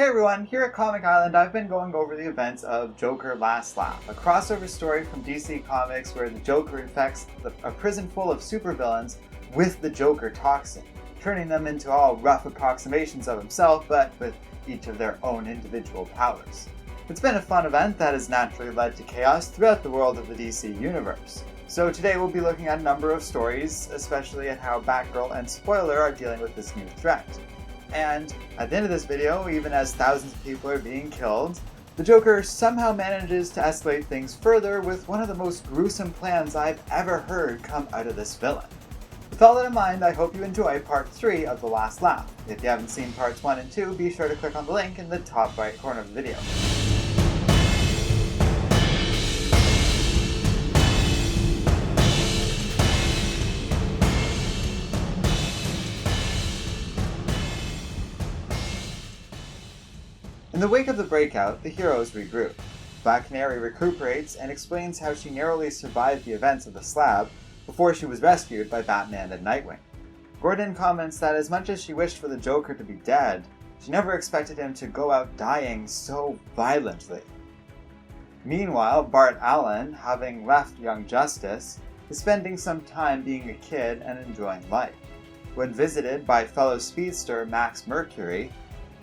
Hey everyone, here at Comic Island I've been going over the events of Joker Last Slap, a crossover story from DC Comics where the Joker infects a prison full of supervillains with the Joker toxin, turning them into all rough approximations of himself, but with each of their own individual powers. It's been a fun event that has naturally led to chaos throughout the world of the DC Universe. So today we'll be looking at a number of stories, especially at how Batgirl and Spoiler are dealing with this new threat. And at the end of this video, even as thousands of people are being killed, the Joker somehow manages to escalate things further with one of the most gruesome plans I've ever heard come out of this villain. With all that in mind, I hope you enjoy part 3 of The Last Laugh. If you haven't seen parts 1 and 2, be sure to click on the link in the top right corner of the video. In the wake of the breakout, the heroes regroup. Black Canary recuperates and explains how she narrowly survived the events of the Slab before she was rescued by Batman and Nightwing. Gordon comments that as much as she wished for the Joker to be dead, she never expected him to go out dying so violently. Meanwhile, Bart Allen, having left Young Justice, is spending some time being a kid and enjoying life. When visited by fellow speedster Max Mercury,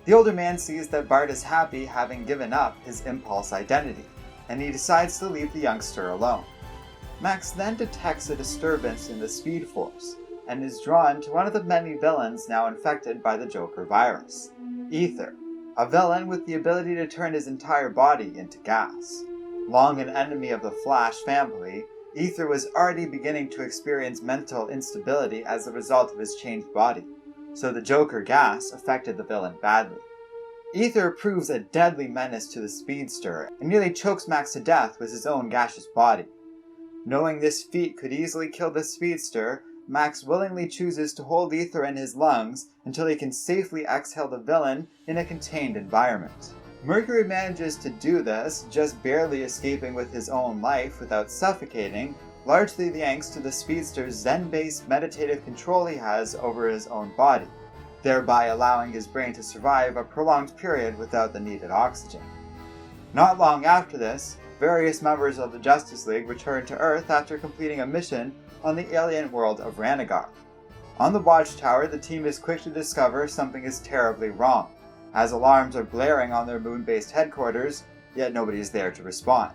the older man sees that Bart is happy having given up his impulse identity, and he decides to leave the youngster alone. Max then detects a disturbance in the Speed Force, and is drawn to one of the many villains now infected by the Joker virus, Ether, a villain with the ability to turn his entire body into gas. Long an enemy of the Flash family, Ether was already beginning to experience mental instability as a result of his changed body, so the Joker gas affected the villain badly. Ether proves a deadly menace to the speedster and nearly chokes Max to death with his own gaseous body. Knowing this feat could easily kill the speedster, Max willingly chooses to hold Ether in his lungs until he can safely exhale the villain in a contained environment. Mercury manages to do this, just barely escaping with his own life without suffocating, largely thanks to the speedster's Zen-based meditative control he has over his own body, thereby allowing his brain to survive a prolonged period without the needed oxygen. Not long after this, various members of the Justice League return to Earth after completing a mission on the alien world of Ranagar. On the Watchtower, the team is quick to discover something is terribly wrong, as alarms are blaring on their moon-based headquarters, yet nobody is there to respond.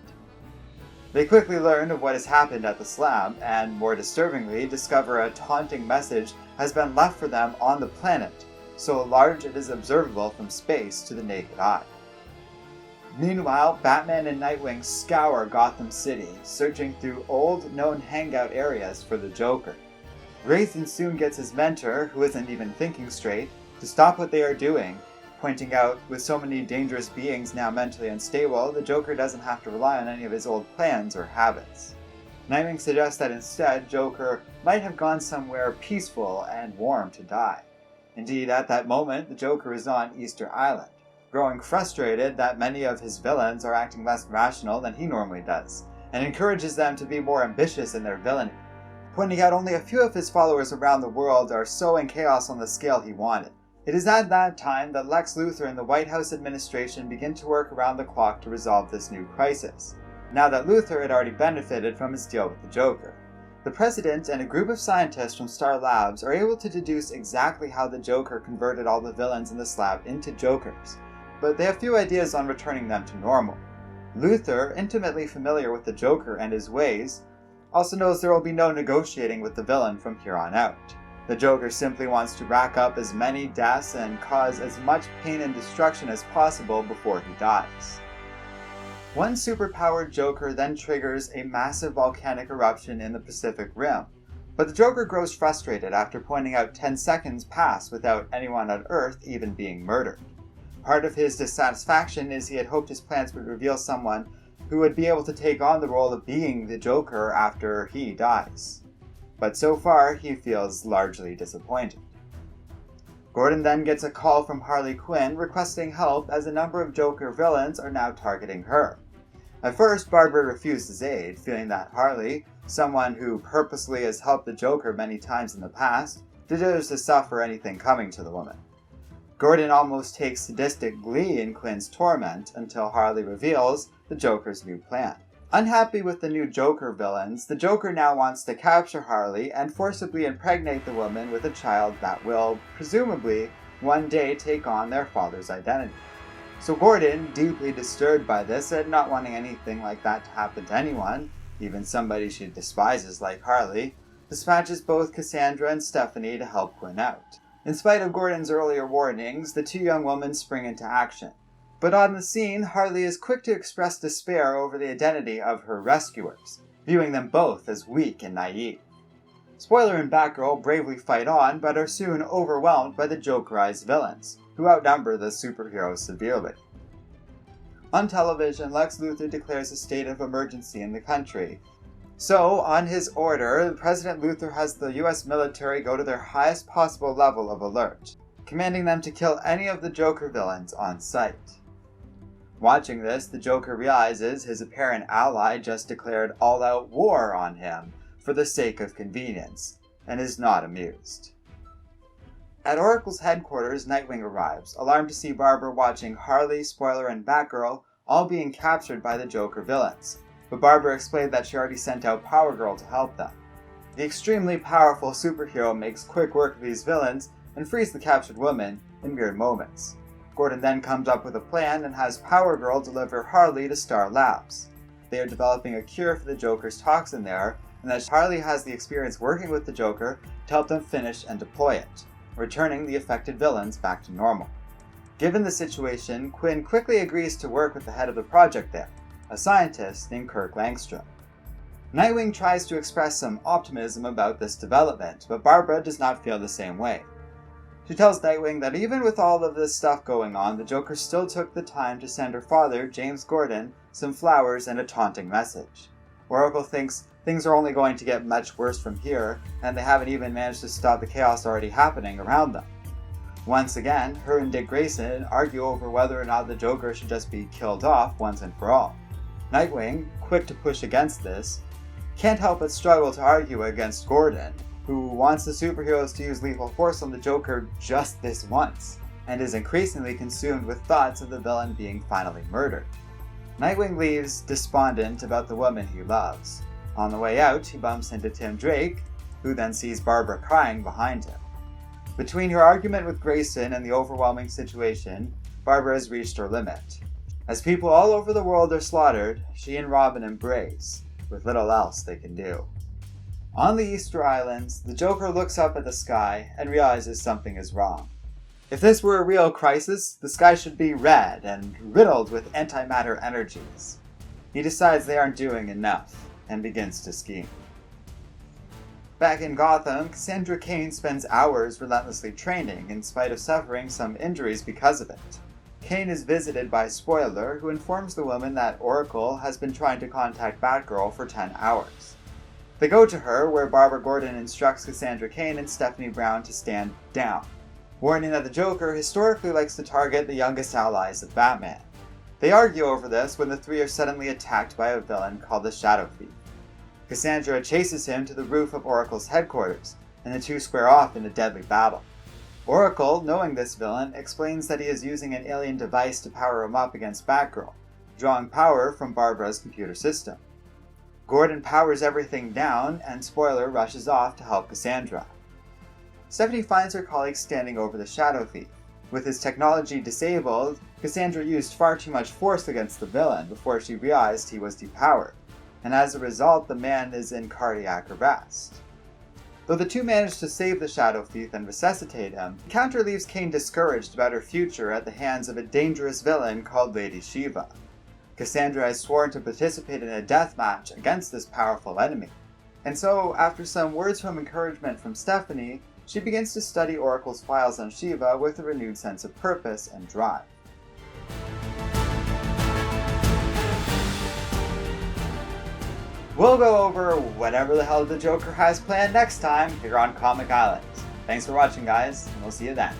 They quickly learn of what has happened at the Slab, and more disturbingly, discover a taunting message has been left for them on the planet, so large it is observable from space to the naked eye. Meanwhile, Batman and Nightwing scour Gotham City, searching through old, known hangout areas for the Joker. Grayson soon gets his mentor, who isn't even thinking straight, to stop what they are doing, pointing out, with so many dangerous beings now mentally unstable, the Joker doesn't have to rely on any of his old plans or habits. Nightwing suggests that instead, Joker might have gone somewhere peaceful and warm to die. Indeed, at that moment, the Joker is on Easter Island, growing frustrated that many of his villains are acting less rational than he normally does, and encourages them to be more ambitious in their villainy, pointing out only a few of his followers around the world are sowing chaos on the scale he wanted. It is at that time that Lex Luthor and the White House administration begin to work around the clock to resolve this new crisis, now that Luthor had already benefited from his deal with the Joker. The President and a group of scientists from Star Labs are able to deduce exactly how the Joker converted all the villains in the Slab into Jokers, but they have few ideas on returning them to normal. Luthor, intimately familiar with the Joker and his ways, also knows there will be no negotiating with the villain from here on out. The Joker simply wants to rack up as many deaths and cause as much pain and destruction as possible before he dies. One superpowered Joker then triggers a massive volcanic eruption in the Pacific Rim, but the Joker grows frustrated after pointing out 10 seconds pass without anyone on Earth even being murdered. Part of his dissatisfaction is he had hoped his plans would reveal someone who would be able to take on the role of being the Joker after he dies. But so far, he feels largely disappointed. Gordon then gets a call from Harley Quinn requesting help as a number of Joker villains are now targeting her. At first, Barbara refused his aid, feeling that Harley, someone who purposely has helped the Joker many times in the past, deserves to suffer anything coming to the woman. Gordon almost takes sadistic glee in Quinn's torment until Harley reveals the Joker's new plan. Unhappy with the new Joker villains, the Joker now wants to capture Harley and forcibly impregnate the woman with a child that will, presumably, one day take on their father's identity. So Gordon, deeply disturbed by this and not wanting anything like that to happen to anyone, even somebody she despises like Harley, dispatches both Cassandra and Stephanie to help Quinn out. In spite of Gordon's earlier warnings, the two young women spring into action. But on the scene, Harley is quick to express despair over the identity of her rescuers, viewing them both as weak and naive. Spoiler and Batgirl bravely fight on, but are soon overwhelmed by the Jokerized villains, who outnumber the superheroes severely. On television, Lex Luthor declares a state of emergency in the country. So, on his order, President Luthor has the US military go to their highest possible level of alert, commanding them to kill any of the Joker villains on sight. Watching this, the Joker realizes his apparent ally just declared all-out war on him for the sake of convenience, and is not amused. At Oracle's headquarters, Nightwing arrives, alarmed to see Barbara watching Harley, Spoiler, and Batgirl all being captured by the Joker villains, but Barbara explained that she already sent out Power Girl to help them. The extremely powerful superhero makes quick work of these villains and frees the captured woman in mere moments. Gordon then comes up with a plan and has Power Girl deliver Harley to Star Labs. They are developing a cure for the Joker's toxin there, and that Harley has the experience working with the Joker to help them finish and deploy it, returning the affected villains back to normal. Given the situation, Quinn quickly agrees to work with the head of the project there, a scientist named Kirk Langstrom. Nightwing tries to express some optimism about this development, but Barbara does not feel the same way. She tells Nightwing that even with all of this stuff going on, the Joker still took the time to send her father, James Gordon, some flowers and a taunting message. Oracle thinks things are only going to get much worse from here, and they haven't even managed to stop the chaos already happening around them. Once again, her and Dick Grayson argue over whether or not the Joker should just be killed off once and for all. Nightwing, quick to push against this, can't help but struggle to argue against Gordon, who wants the superheroes to use lethal force on the Joker just this once, and is increasingly consumed with thoughts of the villain being finally murdered. Nightwing leaves despondent about the woman he loves. On the way out, he bumps into Tim Drake, who then sees Barbara crying behind him. Between her argument with Grayson and the overwhelming situation, Barbara has reached her limit. As people all over the world are slaughtered, she and Robin embrace, with little else they can do. On the Easter Islands, the Joker looks up at the sky and realizes something is wrong. If this were a real crisis, the sky should be red and riddled with antimatter energies. He decides they aren't doing enough, and begins to scheme. Back in Gotham, Cassandra Cain spends hours relentlessly training in spite of suffering some injuries because of it. Cain is visited by Spoiler, who informs the woman that Oracle has been trying to contact Batgirl for 10 hours. They go to her, where Barbara Gordon instructs Cassandra Cain and Stephanie Brown to stand down, warning that the Joker historically likes to target the youngest allies of Batman. They argue over this when the three are suddenly attacked by a villain called the Shadow Thief. Cassandra chases him to the roof of Oracle's headquarters, and the two square off in a deadly battle. Oracle, knowing this villain, explains that he is using an alien device to power him up against Batgirl, drawing power from Barbara's computer system. Gordon powers everything down, and Spoiler rushes off to help Cassandra. Stephanie finds her colleague standing over the Shadow Thief. With his technology disabled, Cassandra used far too much force against the villain before she realized he was depowered, and as a result the man is in cardiac arrest. Though the two manage to save the Shadow Thief and resuscitate him, the encounter leaves Cain discouraged about her future at the hands of a dangerous villain called Lady Shiva. Cassandra has sworn to participate in a death match against this powerful enemy, and so, after some words of encouragement from Stephanie, she begins to study Oracle's files on Shiva with a renewed sense of purpose and drive. We'll go over whatever the hell the Joker has planned next time here on Comic Island. Thanks for watching, guys, and we'll see you then.